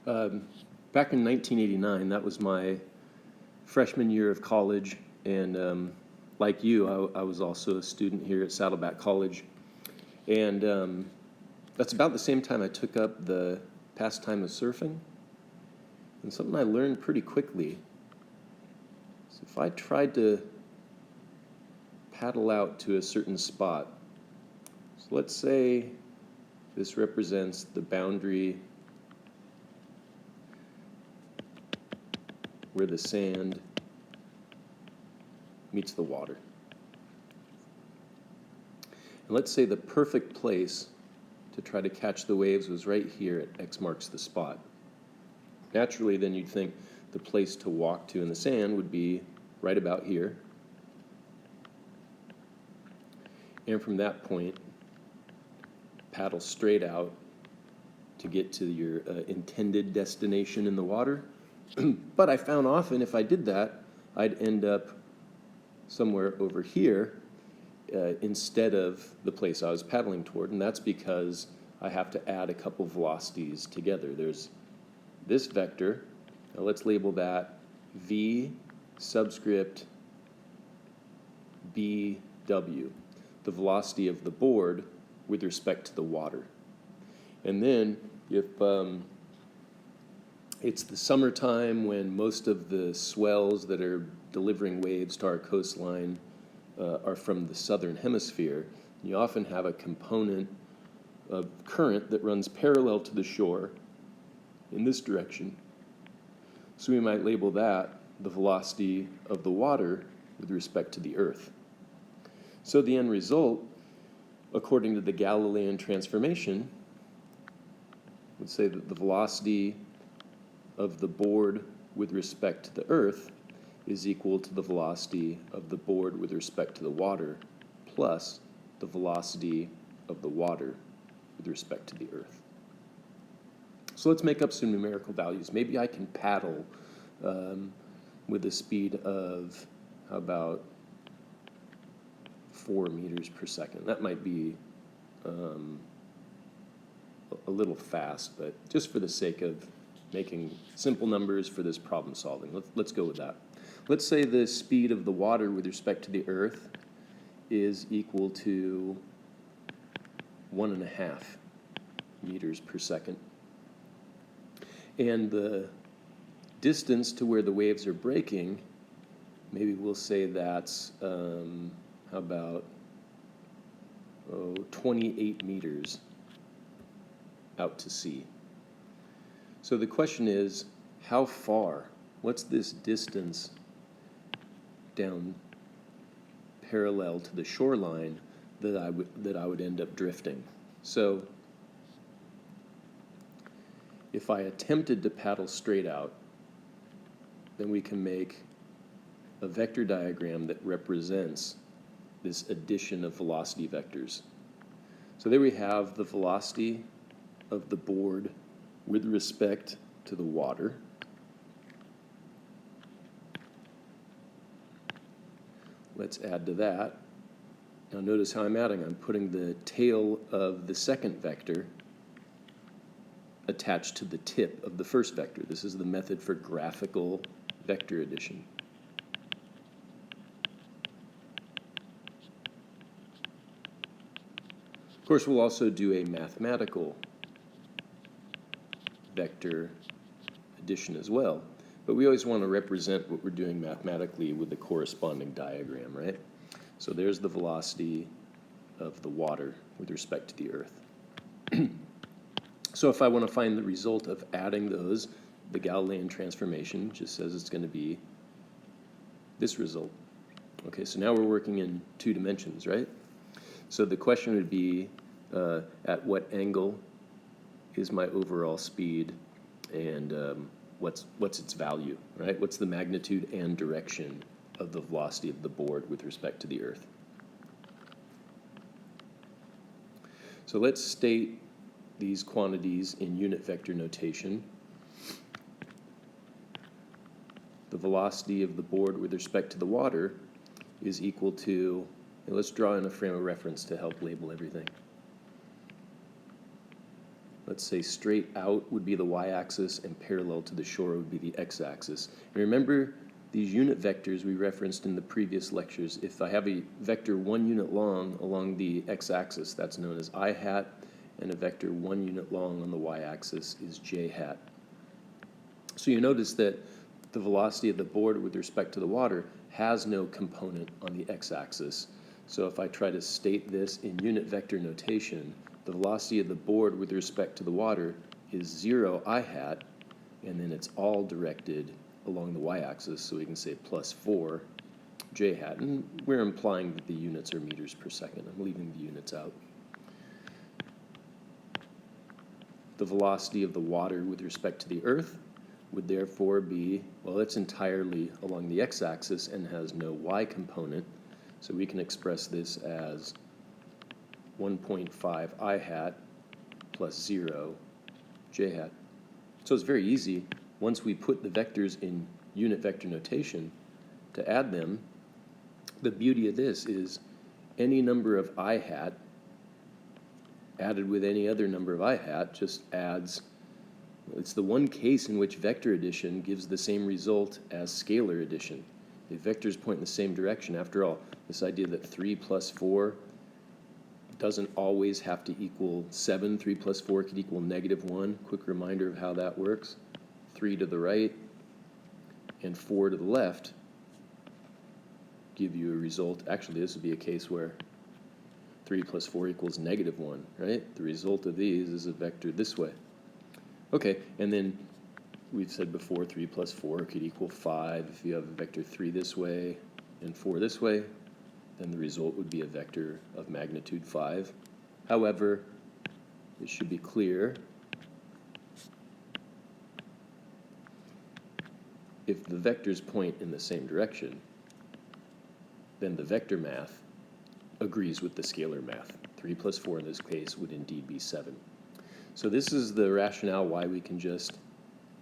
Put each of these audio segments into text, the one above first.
Back in 1989, that was my freshman year of college, and like you, I was also a student here at Saddleback College, and that's about the same time I took up the pastime of surfing, and something I learned pretty quickly. So if I tried to paddle out to a certain spot, so let's say this represents the boundary where the sand meets the water. And let's say the perfect place to try to catch the waves was right here at X marks the spot. Naturally, then you'd think the place to walk to in the sand would be right about here. And from that point, paddle straight out to get to your intended destination in the water. But I found often if I did that, I'd end up somewhere over here instead of the place I was paddling toward, and that's because I have to add a couple velocities together. There's this vector, now let's label that V subscript BW, the velocity of the board with respect to the water. And then if it's the summertime when most of the swells that are delivering waves to our coastline are from the southern hemisphere, you often have a component of current that runs parallel to the shore in this direction. So we might label that the velocity of the water with respect to the earth. So the end result, according to the Galilean Transformation, would say that the velocity of the board with respect to the earth is equal to the velocity of the board with respect to the water plus the velocity of the water with respect to the earth. So let's make up some numerical values. Maybe I can paddle with a speed of, how about 4 meters per second. That might be a little fast, but just for the sake of making simple numbers for this problem solving, let's go with that. Let's say the speed of the water with respect to the earth is equal to 1.5 meters per second. And the distance to where the waves are breaking, maybe we'll say that's, how about 28 meters out to sea. So the question is, how far? What's this distance down parallel to the shoreline that I would end up drifting? So if I attempted to paddle straight out, then we can make a vector diagram that represents this addition of velocity vectors. So there we have the velocity of the board with respect to the water. Let's add to that. Now notice how I'm adding. I'm putting the tail of the second vector attached to the tip of the first vector. This is the method for graphical vector addition. Of course, we'll also do a mathematical vector addition as well, but we always want to represent what we're doing mathematically with the corresponding diagram, right? So there's the velocity of the water with respect to the earth. So if I want to find the result of adding those, the Galilean transformation just says it's going to be this result. Okay, so now we're working in 2 dimensions, right? So the question would be, at what angle is my overall speed, and what's its value, right? What's the magnitude and direction of the velocity of the board with respect to the earth? So let's state these quantities in unit vector notation. The velocity of the board with respect to the water is equal to, let's draw in a frame of reference to help label everything. let's say straight out would be the y-axis and parallel to the shore would be the x-axis. And remember these unit vectors we referenced in the previous lectures. If I have a vector 1 unit long along the x-axis, that's known as I hat, and a vector 1 unit long on the y-axis is j hat. So you notice that the velocity of the board with respect to the water has no component on the x-axis. So if I try to state this in unit vector notation, the velocity of the board with respect to the water is 0 I hat, and then it's all directed along the y-axis, so we can say plus 4 j hat, and we're implying that the units are meters per second. I'm leaving the units out. The velocity of the water with respect to the Earth would therefore be, well, it's entirely along the x-axis and has no y component, so we can express this as 1.5 I hat plus 0 j hat. So it's very easy, once we put the vectors in unit vector notation, to add them. The beauty of this is any number of I hat added with any other number of I hat just adds. It's the one case in which vector addition gives the same result as scalar addition. The vectors point in the same direction. After all, this idea that 3 plus 4 doesn't always have to equal 7. 3 plus 4 could equal -1. Quick reminder of how that works. 3 to the right and 4 to the left give you a result. Actually, this would be a case where 3 plus 4 equals -1, right? The result of these is a vector this way. Okay, and then we've said before 3 plus 4 could equal 5. If you have a vector 3 this way and 4 this way, then the result would be a vector of magnitude 5. However, it should be clear, if the vectors point in the same direction, then the vector math agrees with the scalar math. 3 plus 4 in this case would indeed be 7. So this is the rationale why we can just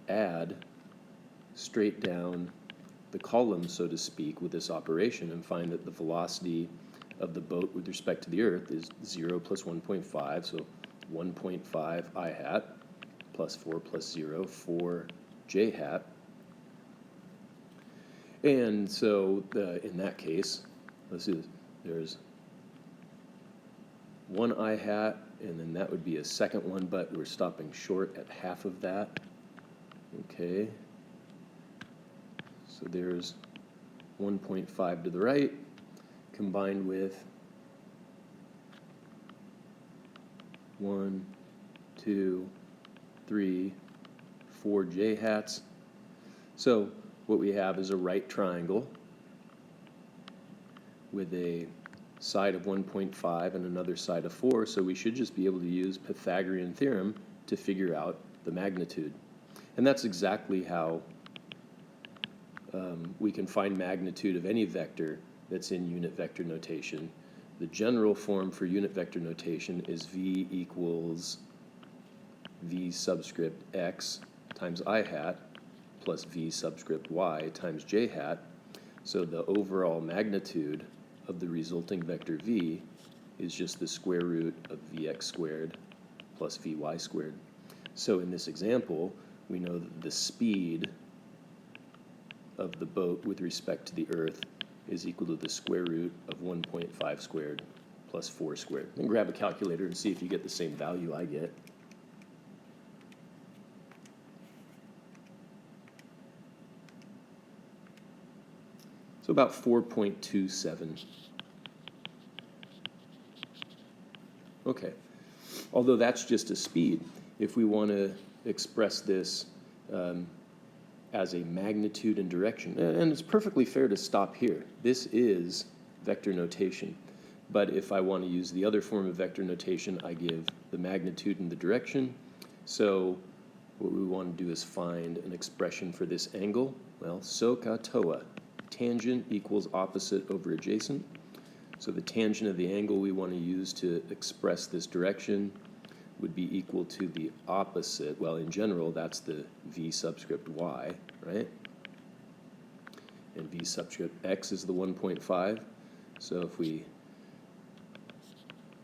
add straight down the column, so to speak, with this operation and find that the velocity of the boat with respect to the Earth is 0 plus 1.5, so 1.5 I hat plus 4 plus 0, 4 j hat. And so in that case, let's see, there's 1 I hat, and then that would be a second one, but we're stopping short at half of that. Okay. So there's 1.5 to the right, combined with 1, 2, 3, 4 j hats. So what we have is a right triangle with a side of 1.5 and another side of 4, so we should just be able to use Pythagorean theorem to figure out the magnitude. And that's exactly how we can find magnitude of any vector that's in unit vector notation. The general form for unit vector notation is v equals v subscript x times I hat plus v subscript y times j hat. So the overall magnitude of the resulting vector v is just the square root of vx squared plus vy squared. So in this example, we know that the speed of the boat with respect to the Earth is equal to the square root of 1.5 squared plus 4 squared. And grab a calculator and see if you get the same value I get. So about 4.27. Okay, although that's just a speed. If we want to express this as a magnitude and direction, and it's perfectly fair to stop here. This is vector notation. But if I want to use the other form of vector notation, I give the magnitude and the direction. So what we want to do is find an expression for this angle. Well, SOHCAHTOA. Tangent equals opposite over adjacent. So the tangent of the angle we want to use to express this direction would be equal to the opposite. Well, in general, that's the v subscript y, right? And v subscript x is the 1.5. So if we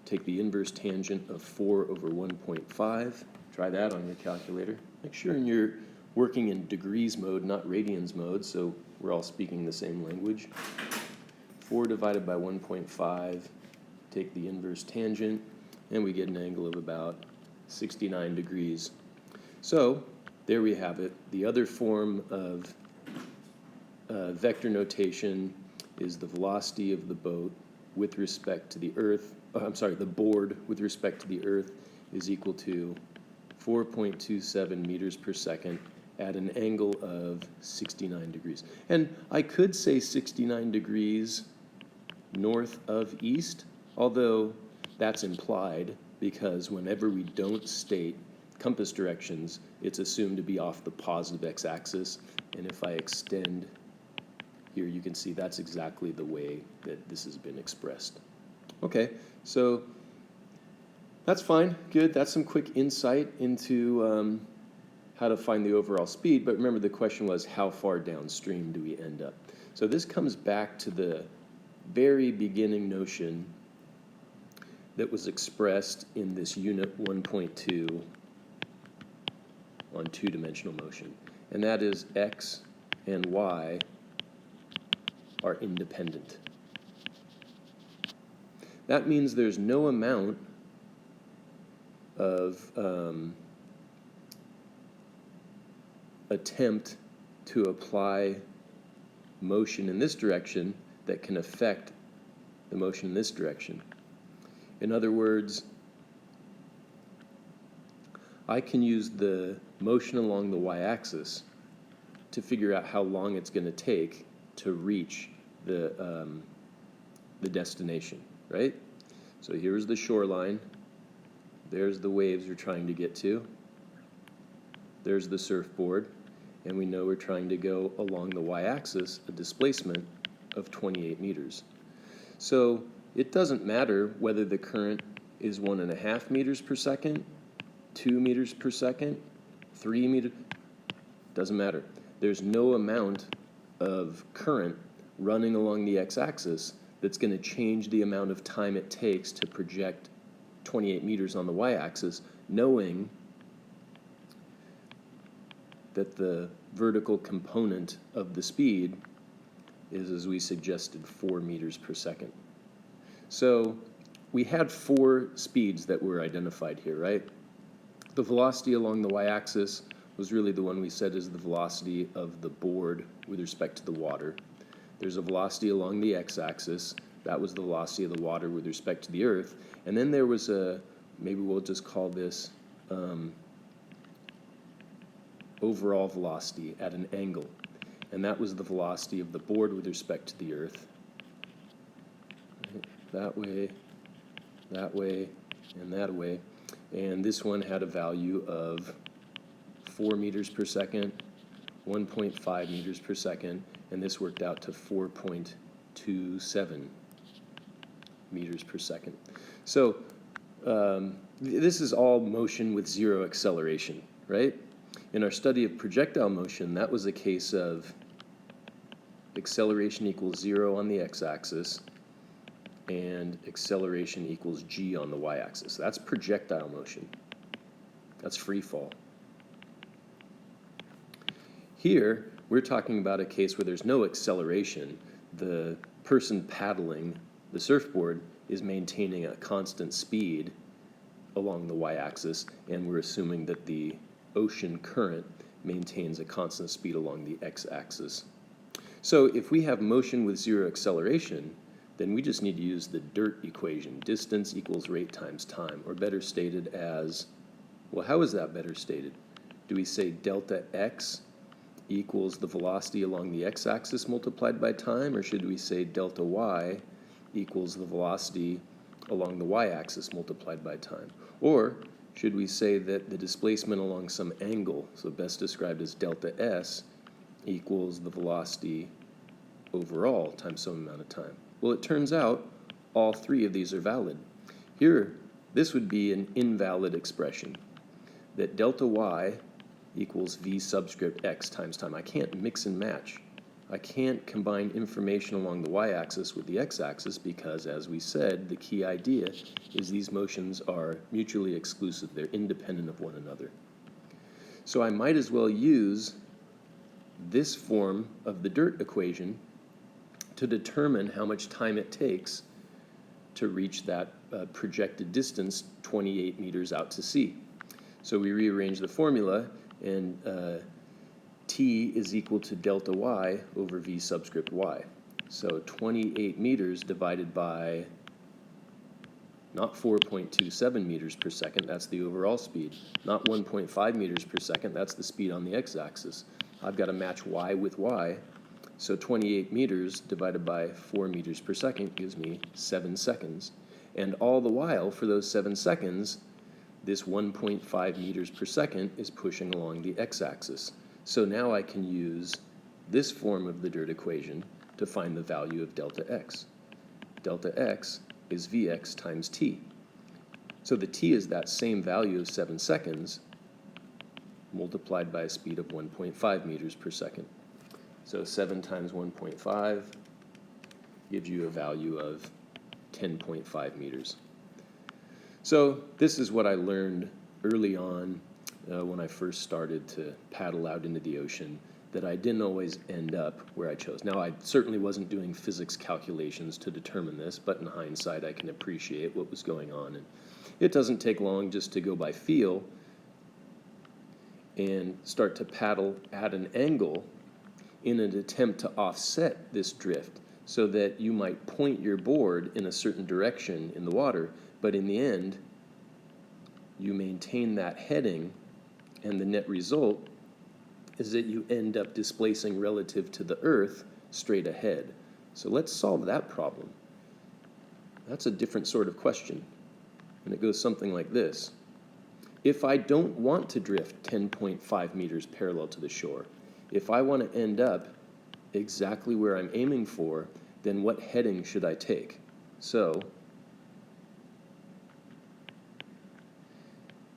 take the inverse tangent of 4 over 1.5, Try that on your calculator. Make sure you're working in degrees mode, not radians mode, so we're all speaking the same language. 4 divided by 1.5, take the inverse tangent, and we get an angle of about 69 degrees. So there we have it. The other form of vector notation is the velocity of the boat with respect to the Earth. The board with respect to the Earth is equal to 4.27 meters per second at an angle of 69 degrees. And I could say 69 degrees north of east, although that's implied because whenever we don't state compass directions, it's assumed to be off the positive x-axis. And if I extend here, you can see that's exactly the way that this has been expressed. Okay, so that's fine, good. That's some quick insight into how to find the overall speed. But remember, the question was, how far downstream do we end up? So this comes back to the very beginning notion that was expressed in this unit 1.2 on two-dimensional motion. And that is x and y are independent. That means there's no amount of attempt to apply motion in this direction that can affect the motion in this direction. In other words, I can use the motion along the y-axis to figure out how long it's going to take to reach the destination, right? So here's the shoreline. There's the waves we're trying to get to. There's the surfboard. And we know we're trying to go along the y-axis, a displacement of 28 meters. So it doesn't matter whether the current is 1.5 meters per second, 2 meters per second, 3 meters, doesn't matter. There's no amount of current running along the x-axis that's going to change the amount of time it takes to project 28 meters on the y-axis, knowing that the vertical component of the speed is, as we suggested, 4 meters per second. So we had 4 speeds that were identified here, right? The velocity along the y-axis was really the one we said is the velocity of the board with respect to the water. There's a velocity along the x-axis. That was the velocity of the water with respect to the Earth. And then there was maybe we'll just call this overall velocity at an angle. And that was the velocity of the board with respect to the Earth. That way, and that way. And this one had a value of 4 meters per second, 1.5 meters per second, and this worked out to 4.27 meters per second. So this is all motion with zero acceleration, right? In our study of projectile motion, that was a case of acceleration equals 0 on the x-axis and acceleration equals g on the y-axis. That's projectile motion. That's free fall. Here, we're talking about a case where there's no acceleration. The person paddling the surfboard is maintaining a constant speed along the y-axis, and we're assuming that the ocean current maintains a constant speed along the x-axis. So if we have motion with zero acceleration, then we just need to use the dirt equation, distance equals rate times time, or better stated as, well, how is that better stated? Do we say delta x equals the velocity along the x-axis multiplied by time, or should we say delta y equals the velocity along the y-axis multiplied by time? Or should we say that the displacement along some angle, so best described as delta s, equals the velocity overall times some amount of time? Well, it turns out all 3 of these are valid. Here, this would be an invalid expression, that delta y equals v subscript x times time. I can't mix and match. I can't combine information along the y-axis with the x-axis because, as we said, the key idea is these motions are mutually exclusive. They're independent of one another. So I might as well use this form of the dirt equation to determine how much time it takes to reach that projected distance 28 meters out to sea. So we rearrange the formula, and t is equal to delta y over v subscript y. So 28 meters divided by not 4.27 meters per second, that's the overall speed, not 1.5 meters per second, that's the speed on the x-axis. I've got to match y with y, so 28 meters divided by 4 meters per second gives me 7 seconds. And all the while, for those 7 seconds, this 1.5 meters per second is pushing along the x-axis. So now I can use this form of the dirt equation to find the value of delta x. Delta x is Vx times t. So the t is that same value of 7 seconds multiplied by a speed of 1.5 meters per second. So 7 times 1.5 gives you a value of 10.5 meters. So this is what I learned early on when I first started to paddle out into the ocean, that I didn't always end up where I chose. Now, I certainly wasn't doing physics calculations to determine this, but in hindsight, I can appreciate what was going on. And it doesn't take long just to go by feel and start to paddle at an angle in an attempt to offset this drift so that you might point your board in a certain direction in the water, but in the end, you maintain that heading, and the net result is that you end up displacing relative to the Earth straight ahead. So let's solve that problem. That's a different sort of question, and it goes something like this. If I don't want to drift 10.5 meters parallel to the shore, if I want to end up exactly where I'm aiming for, then what heading should I take? So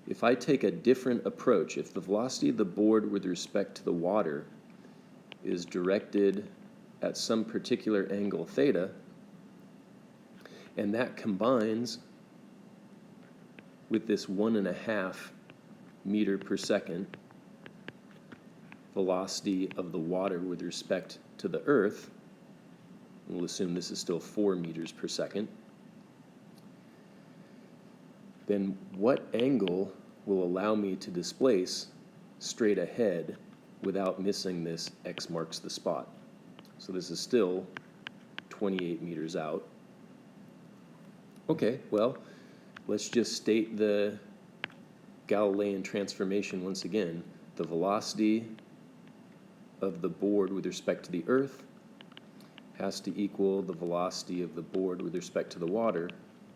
if I take a different approach, if the velocity of the board with respect to the water is directed at some particular angle theta, and that combines with this 1.5 meter per second velocity of the water with respect to the Earth, we'll assume this is still 4 meters per second, then what angle will allow me to displace straight ahead without missing this x marks the spot? So this is still 28 meters out. Okay, well, let's just state the Galilean transformation once again. The velocity of the board with respect to the Earth has to equal the velocity of the board with respect to the water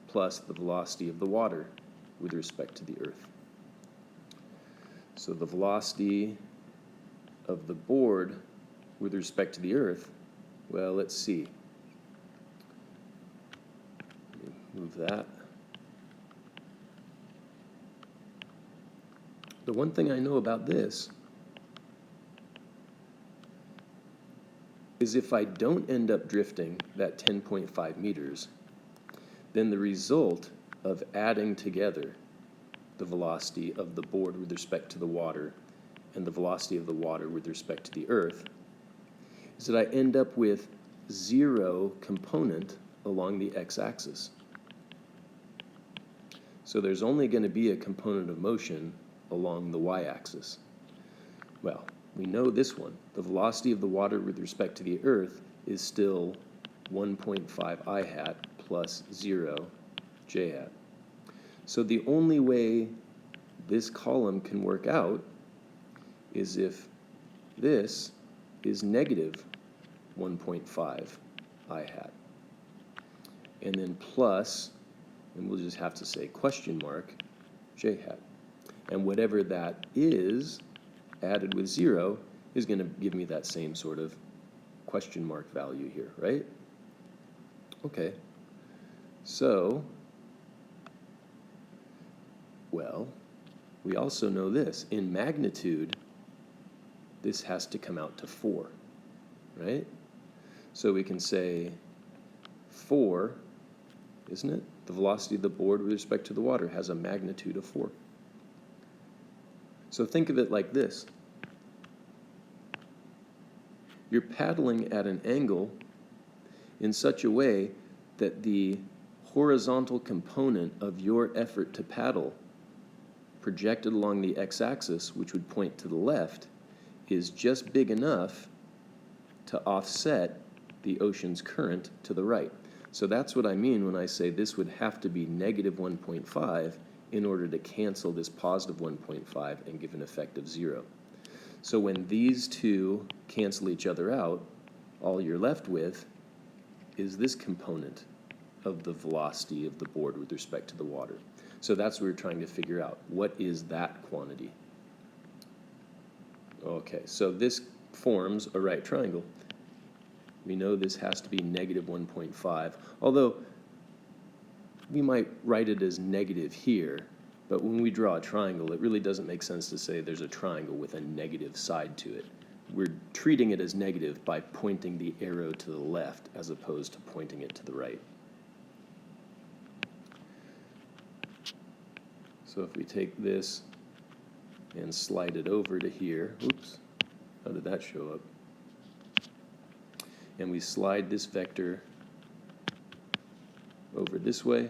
plus the velocity of the water with respect to the Earth. So the velocity of the board with respect to the Earth, well, let's see. Let me move that. The one thing I know about this is if I don't end up drifting that 10.5 meters, then the result of adding together the velocity of the board with respect to the water and the velocity of the water with respect to the Earth is that I end up with 0 component along the x-axis. So there's only going to be a component of motion along the y-axis. Well, we know this one. The velocity of the water with respect to the Earth is still 1.5 I hat plus 0 j hat. So the only way this column can work out is if this is negative 1.5 I hat. And then plus, and we'll just have to say question mark, j hat. And whatever that is, added with 0, is going to give me that same sort of question mark value here, right? Okay. So, well, we also know this. In magnitude, this has to come out to 4, right? So we can say 4, isn't it? The velocity of the board with respect to the water has a magnitude of 4. So think of it like this. You're paddling at an angle in such a way that the horizontal component of your effort to paddle projected along the x-axis, which would point to the left, is just big enough to offset the ocean's current to the right. So that's what I mean when I say this would have to be negative 1.5 in order to cancel this positive 1.5 and give an effect of 0. So when these two cancel each other out, all you're left with is this component of the velocity of the board with respect to the water. So that's what we're trying to figure out. What is that quantity? Okay, so this forms a right triangle. We know this has to be negative 1.5, although we might write it as negative here, but when we draw a triangle, it really doesn't make sense to say there's a triangle with a negative side to it. We're treating it as negative by pointing the arrow to the left as opposed to pointing it to the right. So if we take this and slide it over to here, oops, how did that show up? And we slide this vector over this way,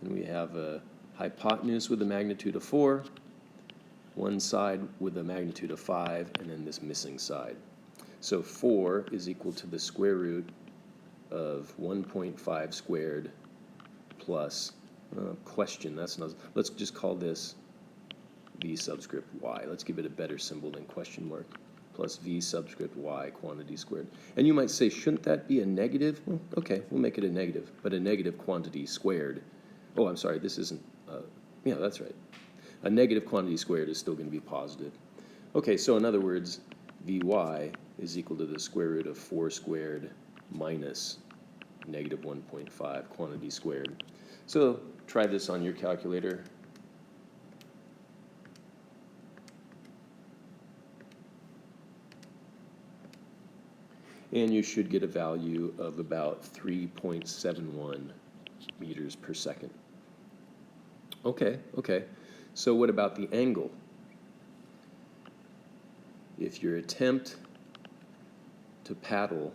and we have a hypotenuse with a magnitude of 4, one side with a magnitude of 5, and then this missing side. So 4 is equal to the square root of 1.5 squared plus, let's just call this v subscript y. Let's give it a better symbol than question mark. Plus v subscript y quantity squared. And you might say, shouldn't that be a negative? Well, okay, we'll make it a negative, but a negative quantity squared. Oh, I'm sorry, this isn't, yeah, that's right. A negative quantity squared is still going to be positive. Okay, so in other words, vy is equal to the square root of 4 squared minus negative 1.5 quantity squared. So try this on your calculator. And you should get a value of about 3.71 meters per second. Okay. So what about the angle? If your attempt to paddle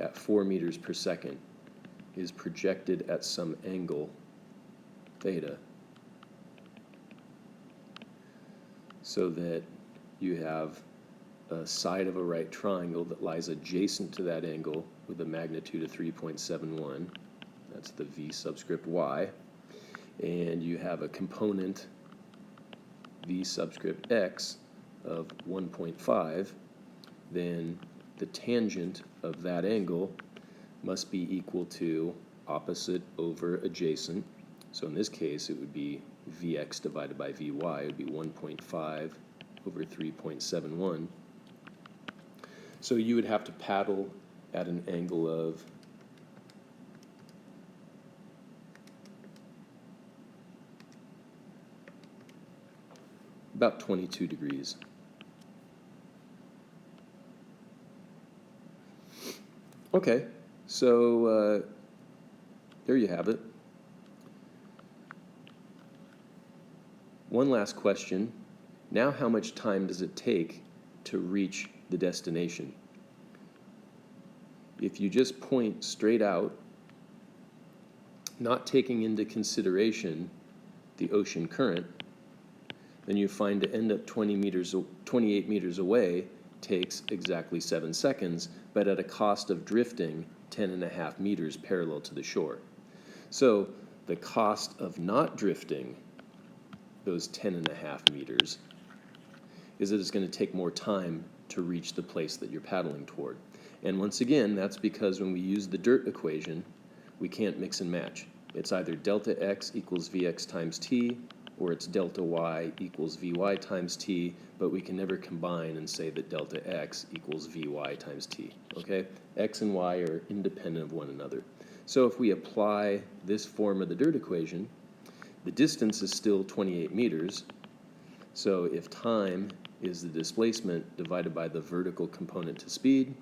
at 4 meters per second is projected at some angle, theta, so that you have a side of a right triangle that lies adjacent to that angle with a magnitude of 3.71, that's the v subscript y, and you have a component v subscript x of 1.5, then the tangent of that angle must be equal to opposite over adjacent. So in this case, it would be vx divided by vy. It would be 1.5 over 3.71. So you would have to paddle at an angle of about 22 degrees. Okay, so there you have it. One last question. Now how much time does it take to reach the destination? If you just point straight out, not taking into consideration the ocean current, then you find to end up 28 meters away takes exactly 7 seconds, but at a cost of drifting 10.5 meters parallel to the shore. So the cost of not drifting those 10.5 meters is that it's going to take more time to reach the place that you're paddling toward. And once again, that's because when we use the dirt equation, we can't mix and match. It's either delta x equals vx times t, or it's delta y equals vy times t, but we can never combine and say that delta x equals vy times t, okay? X and y are independent of one another. So if we apply this form of the dirt equation, the distance is still 28 meters, So if time is the displacement divided by the vertical component to speed,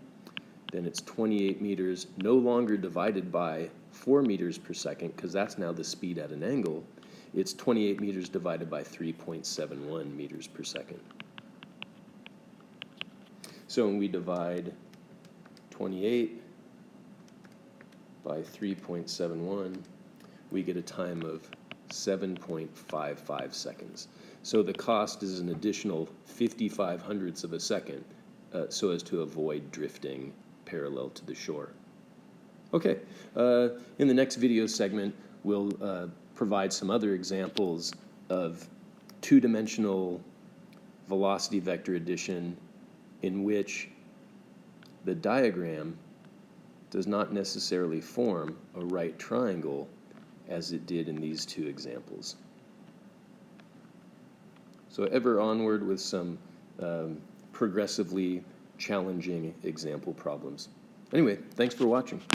then it's 28 meters, no longer divided by 4 meters per second, because that's now the speed at an angle. It's 28 meters divided by 3.71 meters per second. So when we divide 28 by 3.71, we get a time of 7.55 seconds. So the cost is an additional 55 hundredths of a second, so as to avoid drifting parallel to the shore. Okay, in the next video segment, we'll provide some other examples of two-dimensional velocity vector addition in which the diagram does not necessarily form a right triangle as it did in these two examples. So ever onward with some progressively challenging example problems. Anyway, thanks for watching.